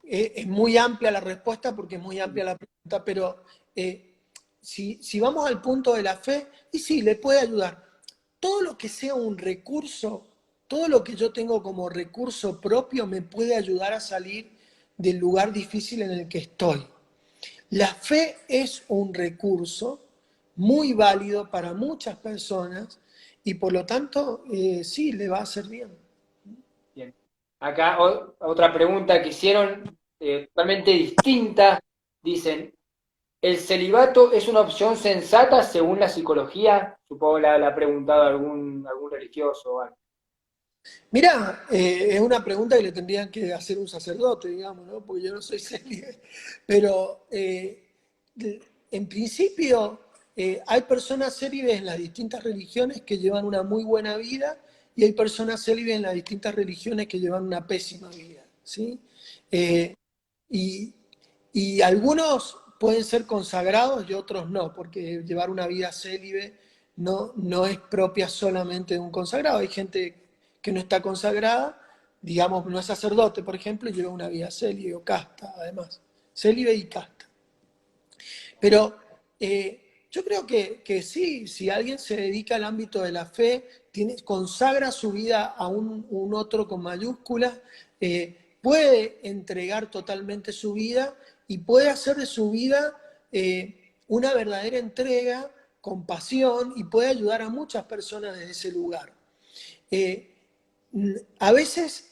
Es muy amplia la respuesta porque es muy amplia la pregunta, pero si vamos al punto de la fe, y sí, le puede ayudar. Todo lo que sea un recurso, todo lo que yo tengo como recurso propio me puede ayudar a salir del lugar difícil en el que estoy. La fe es un recurso muy válido para muchas personas y por lo tanto sí, le va a hacer bien. Bien. Acá otra pregunta que hicieron totalmente distinta. Dicen, ¿el celibato es una opción sensata según la psicología? Supongo la ha preguntado algún religioso o algo. Mirá, es una pregunta que le tendrían que hacer un sacerdote, digamos, ¿no? Porque yo no soy célibe. Pero en principio hay personas célibes en las distintas religiones que llevan una muy buena vida y hay personas célibes en las distintas religiones que llevan una pésima vida, ¿sí? Eh, y, y algunos pueden ser consagrados y otros no, porque llevar una vida célibe no es propia solamente de un consagrado. Hay gente que no está consagrada, digamos, no es sacerdote, por ejemplo, y lleva una vida célibe o casta, además. Célibe y casta. Pero yo creo que sí, si alguien se dedica al ámbito de la fe, consagra su vida a un otro con mayúsculas, puede entregar totalmente su vida y puede hacer de su vida una verdadera entrega con pasión y puede ayudar a muchas personas desde ese lugar. Eh, a veces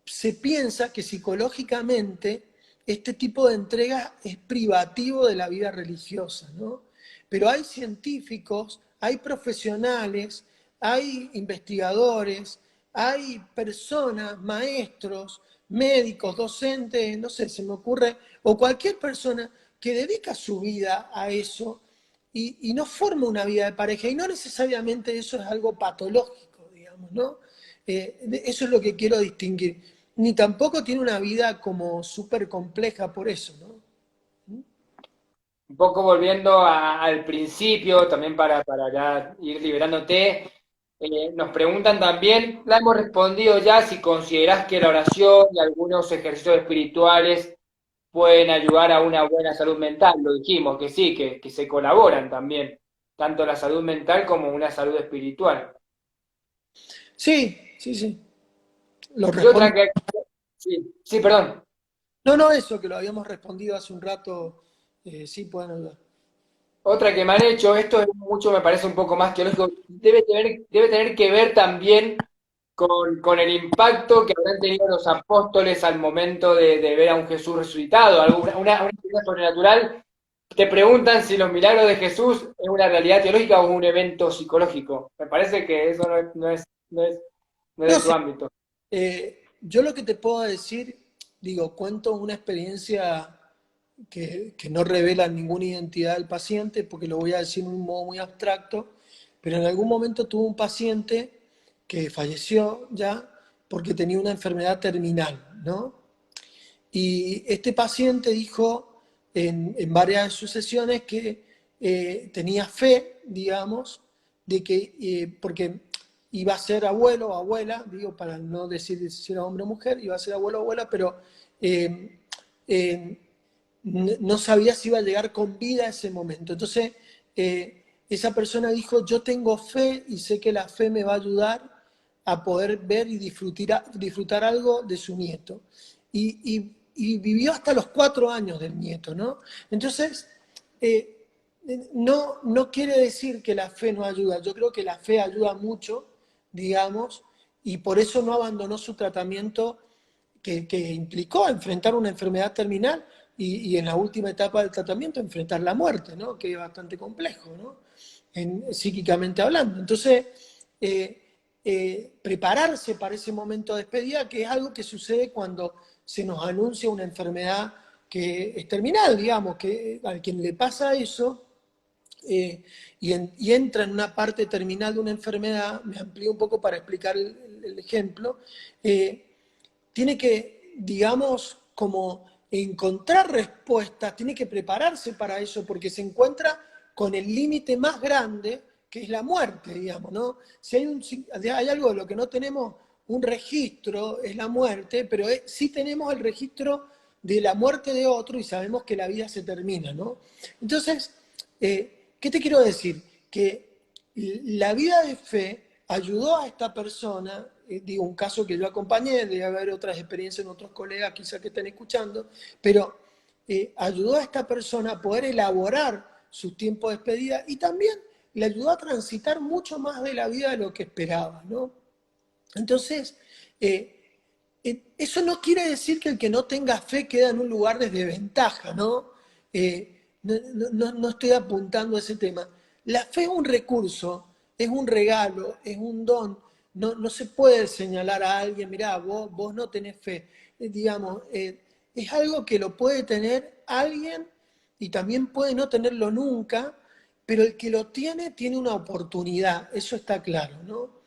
se piensa que psicológicamente este tipo de entrega es privativo de la vida religiosa, ¿no? Pero hay científicos, hay profesionales, hay investigadores, hay personas, maestros, médicos, docentes, no sé, se me ocurre, o cualquier persona que dedica su vida a eso y no forma una vida de pareja. Y no necesariamente eso es algo patológico, digamos, ¿no? Eso es lo que quiero distinguir. Ni tampoco tiene una vida como súper compleja por eso, ¿no? Un poco volviendo al principio, también para ya ir liberándote, nos preguntan también, la hemos respondido ya, si considerás que la oración y algunos ejercicios espirituales pueden ayudar a una buena salud mental. Lo dijimos, que sí, que se colaboran también, tanto la salud mental como una salud espiritual. Sí, sí, sí. Lo Y otra respondo. que, sí, sí, perdón. No, no, eso que lo habíamos respondido hace un rato, sí pueden ayudar. Otra que me han hecho, esto es mucho, me parece un poco más teológico, debe tener que ver también con el impacto que habrán tenido los apóstoles al momento de ver a un Jesús resucitado, una experiencia sobrenatural. Te preguntan si los milagros de Jesús es una realidad teológica o un evento psicológico. Me parece que eso no es No de tu sé, ámbito. yo lo que te puedo decir, digo, cuento una experiencia que no revela ninguna identidad del paciente, porque lo voy a decir de un modo muy abstracto, pero en algún momento tuve un paciente que falleció ya porque tenía una enfermedad terminal, ¿no? Y este paciente dijo en varias de sus sesiones que tenía fe, digamos, de que, porque iba a ser abuelo o abuela, digo, para no decir si era hombre o mujer, iba a ser abuelo o abuela, pero eh, eh, no sabía si iba a llegar con vida a ese momento. Entonces, esa persona dijo, yo tengo fe y sé que la fe me va a ayudar a poder ver y disfrutar algo de su nieto. Y vivió hasta los 4 años del nieto, ¿no? Entonces, no quiere decir que la fe no ayuda. Yo creo que la fe ayuda mucho, digamos, y por eso no abandonó su tratamiento que implicó enfrentar una enfermedad terminal y en la última etapa del tratamiento enfrentar la muerte, ¿no? Que es bastante complejo, ¿no? Psíquicamente hablando. Entonces, prepararse para ese momento de despedida, que es algo que sucede cuando se nos anuncia una enfermedad que es terminal, digamos, que a quien le pasa eso y entra en una parte terminal de una enfermedad, me amplío un poco para explicar el ejemplo, tiene que, digamos, como encontrar respuestas, tiene que prepararse para eso, porque se encuentra con el límite más grande, que es la muerte, digamos, ¿no? Si hay algo de lo que no tenemos un registro, es la muerte, pero sí tenemos el registro de la muerte de otro y sabemos que la vida se termina, ¿no? Entonces, ¿qué te quiero decir? Que la vida de fe ayudó a esta persona, digo, un caso que yo acompañé, debe haber otras experiencias en otros colegas quizás que estén escuchando, pero ayudó a esta persona a poder elaborar su tiempo de despedida y también le ayudó a transitar mucho más de la vida de lo que esperaba, ¿no? Entonces, eso no quiere decir que el que no tenga fe queda en un lugar de desventaja, ¿no? No estoy apuntando a ese tema. La fe es un recurso, es un regalo, es un don. No se puede señalar a alguien, mirá, vos no tenés fe. Digamos, es algo que lo puede tener alguien y también puede no tenerlo nunca, pero el que lo tiene una oportunidad, eso está claro, ¿no?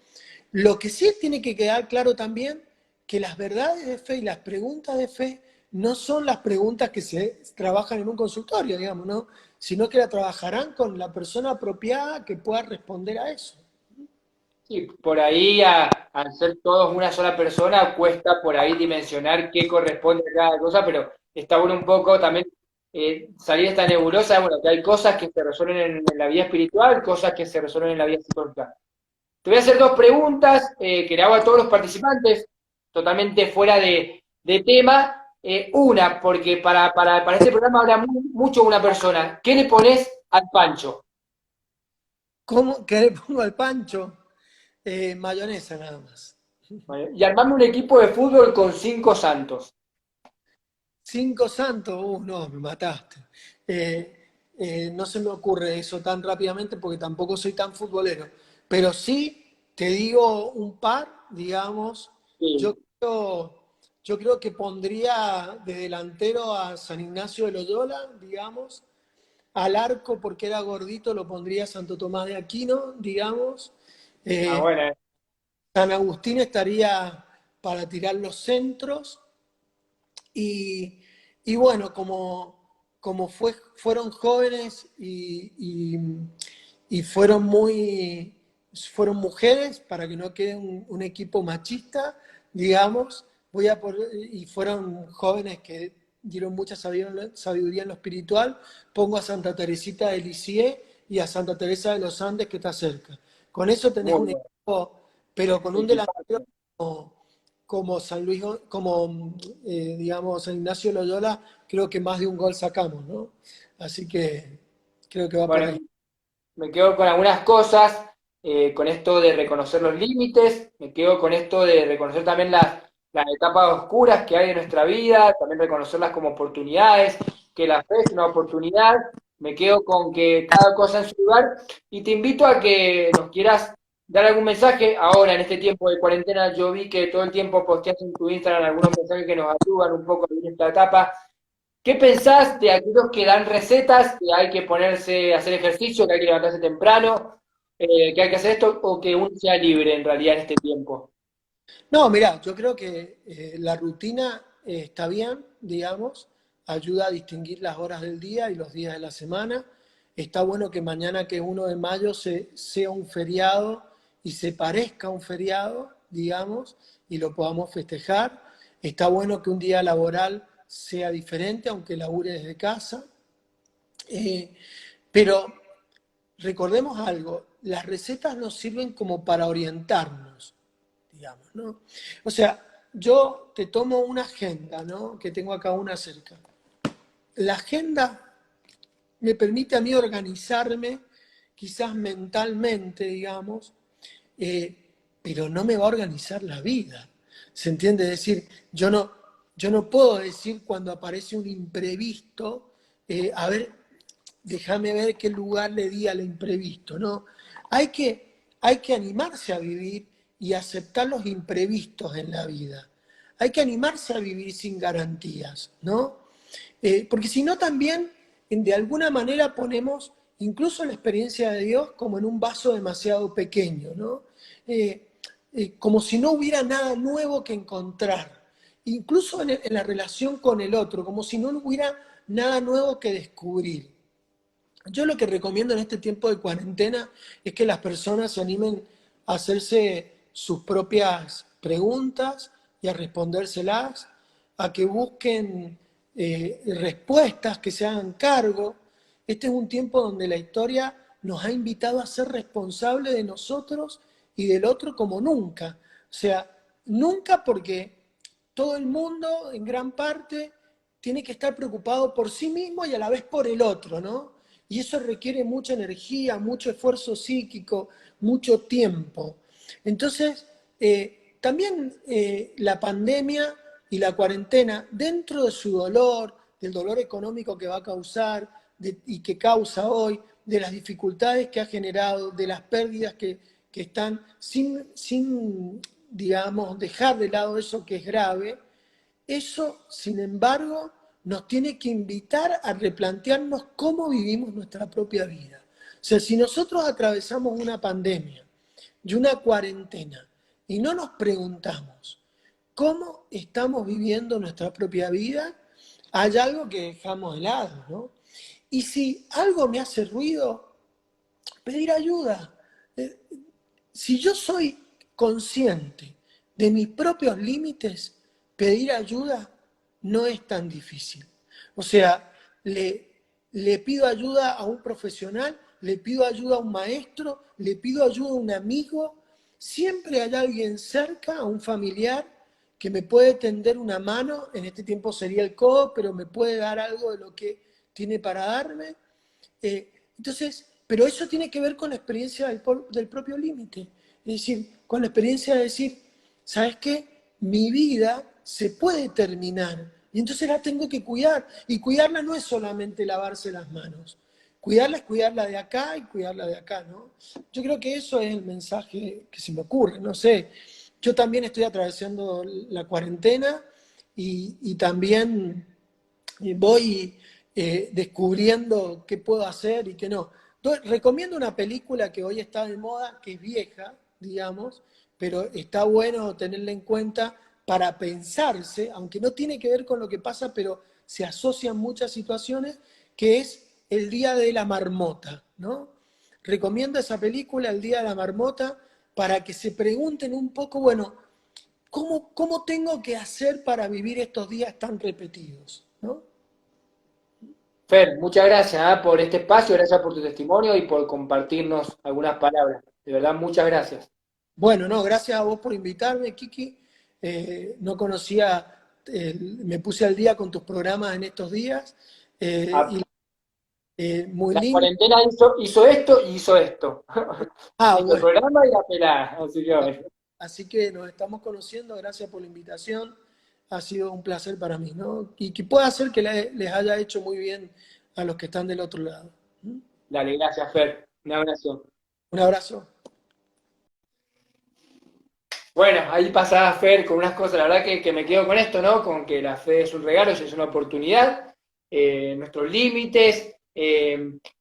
Lo que sí tiene que quedar claro también, que las verdades de fe y las preguntas de fe no son las preguntas que se trabajan en un consultorio, digamos, ¿no? Sino que la trabajarán con la persona apropiada que pueda responder a eso. Sí, por ahí, al ser todos una sola persona, cuesta por ahí dimensionar qué corresponde a cada cosa, pero está bueno un poco también salir de esta nebulosa, bueno, que hay cosas que se resuelven en la vida espiritual, cosas que se resuelven en la vida psicológica. Te voy a hacer dos preguntas que le hago a todos los participantes, totalmente fuera de tema. Una, porque para este programa habla mucho una persona. ¿Qué le pones al Pancho? ¿Cómo que le pongo al pancho? Mayonesa nada más. Vale. Y armame un equipo de fútbol con 5 santos. 5 santos, no, me mataste. No se me ocurre eso tan rápidamente porque tampoco soy tan futbolero. Pero sí te digo un par, digamos. Yo Sí. creo, yo creo que pondría de delantero a San Ignacio de Loyola, digamos. Al arco, porque era gordito, lo pondría a Santo Tomás de Aquino, digamos. Ah, Eh, bueno. San Agustín estaría para tirar los centros. Y, y bueno, como fueron jóvenes y fueron mujeres, para que no quede un equipo machista, digamos, y fueron jóvenes que dieron mucha sabiduría en lo espiritual, pongo a Santa Teresita de Lisieux y a Santa Teresa de los Andes, que está cerca. Con eso tenés Muy un bueno. equipo, pero con un delantero Equipazo. como San Luis, como digamos San Ignacio Loyola, creo que más de un gol sacamos, ¿no? Así que creo que va por Bueno, ahí. me quedo con algunas cosas, con esto de reconocer los límites, me quedo con esto de reconocer también las etapas oscuras que hay en nuestra vida, también reconocerlas como oportunidades, que la fe es una oportunidad, me quedo con que cada cosa en su lugar y te invito a que nos quieras dar algún mensaje ahora en este tiempo de cuarentena. Yo vi que todo el tiempo posteas en tu Instagram algunos mensajes que nos ayudan un poco a vivir esta etapa. ¿Qué pensás de aquellos que dan recetas, que hay que ponerse a hacer ejercicio, que hay que levantarse temprano, que hay que hacer esto, o que uno sea libre en realidad en este tiempo? No, mirá, yo creo que la rutina está bien, digamos, ayuda a distinguir las horas del día y los días de la semana. está bueno que mañana, que es 1 de mayo, sea un feriado y se parezca a un feriado, digamos, y lo podamos festejar. Está bueno que un día laboral sea diferente, aunque labure desde casa. Eh, pero recordemos algo, las recetas nos sirven como para orientarnos, digamos, ¿no? O sea, yo te tomo una agenda, ¿no? Que tengo acá una cerca. La agenda me permite a mí organizarme, quizás mentalmente, digamos, eh, pero no me va a organizar la vida. ¿Se entiende? Es decir, yo no puedo decir cuando aparece un imprevisto, a ver, déjame ver qué lugar le di al imprevisto, ¿no? Hay que animarse a vivir y aceptar los imprevistos en la vida. Hay que animarse a vivir sin garantías, ¿no? Porque si no también, de alguna manera ponemos incluso la experiencia de Dios como en un vaso demasiado pequeño, ¿no? Eh, como si no hubiera nada nuevo que encontrar, incluso en la relación con el otro, como si no hubiera nada nuevo que descubrir. Yo lo que recomiendo en este tiempo de cuarentena es que las personas se animen a hacerse sus propias preguntas y a respondérselas, a que busquen respuestas, que se hagan cargo. Este es un tiempo donde la historia nos ha invitado a ser responsables de nosotros y del otro como nunca. O sea, nunca, porque todo el mundo, en gran parte, tiene que estar preocupado por sí mismo y a la vez por el otro, ¿no? Y eso requiere mucha energía, mucho esfuerzo psíquico, mucho tiempo. Entonces, también la pandemia y la cuarentena, dentro de su dolor, del dolor económico que va a causar y que causa hoy, de las dificultades que ha generado, de las pérdidas que están sin, digamos, dejar de lado eso que es grave, eso, sin embargo, nos tiene que invitar a replantearnos cómo vivimos nuestra propia vida. O sea, si nosotros atravesamos una pandemia y una cuarentena y no nos preguntamos cómo estamos viviendo nuestra propia vida, hay algo que dejamos de lado, ¿no? Y si algo me hace ruido, pedir ayuda. Eh, Si yo soy consciente de mis propios límites, pedir ayuda no es tan difícil. O sea, le pido ayuda a un profesional, le pido ayuda a un maestro, le pido ayuda a un amigo. Siempre hay alguien cerca, a un familiar, que me puede tender una mano. En este tiempo sería el codo, pero me puede dar algo de lo que tiene para darme. Entonces, pero eso tiene que ver con la experiencia del propio límite. Es decir, con la experiencia de decir, ¿sabes qué? Mi vida se puede terminar y entonces la tengo que cuidar. Y cuidarla no es solamente lavarse las manos. Cuidarla es cuidarla de acá y cuidarla de acá, ¿no? Yo creo que eso es el mensaje que se me ocurre, no sé. Yo también estoy atravesando la cuarentena y también voy descubriendo qué puedo hacer y qué no. Entonces, recomiendo una película que hoy está de moda, que es vieja, digamos, pero está bueno tenerla en cuenta para pensarse, aunque no tiene que ver con lo que pasa, pero se asocian muchas situaciones, que es El Día de la Marmota, ¿no? Recomiendo esa película, El Día de la Marmota, para que se pregunten un poco, bueno, ¿cómo tengo que hacer para vivir estos días tan repetidos? ¿No? Fer, muchas gracias por este espacio, gracias por tu testimonio y por compartirnos algunas palabras. De verdad, muchas gracias. Bueno, no, gracias a vos por invitarme, Kiki. No conocía, me puse al día con tus programas en estos días. Ah, Y muy la lindo. cuarentena hizo esto y hizo esto. Ah, Hizo el bueno. programa y la pelada. Así que bueno. Así que nos estamos conociendo. Gracias por la invitación. Ha sido un placer para mí, ¿no? Y que pueda ser que les haya hecho muy bien a los que están del otro lado. ¿Mm? Dale, gracias, Fer. Un abrazo. Un abrazo. Bueno, ahí pasaba Fer con unas cosas, la verdad que me quedo con esto, ¿no? Con que la fe es un regalo, es una oportunidad, nuestros límites,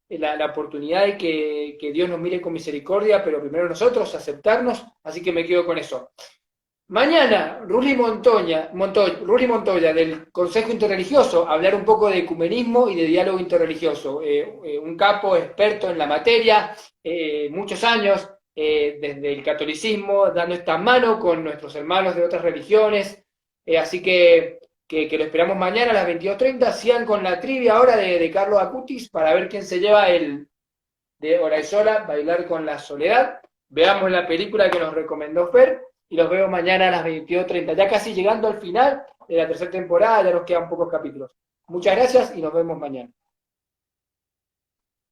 la oportunidad de que Dios nos mire con misericordia, pero primero nosotros, aceptarnos, así que me quedo con eso. Mañana, Ruli Montoya del Consejo Interreligioso, hablar un poco de ecumenismo y de diálogo interreligioso. Un capo experto en la materia, muchos años desde el catolicismo, dando esta mano con nuestros hermanos de otras religiones. Así que lo esperamos mañana a las 22:30. Sigan con la trivia ahora de Carlos Acutis para ver quién se lleva el de Horayola, Bailar con la Soledad. Veamos la película que nos recomendó Fer y los veo mañana a las 22:30. Ya casi llegando al final de la tercera temporada, ya nos quedan pocos capítulos. Muchas gracias y nos vemos mañana.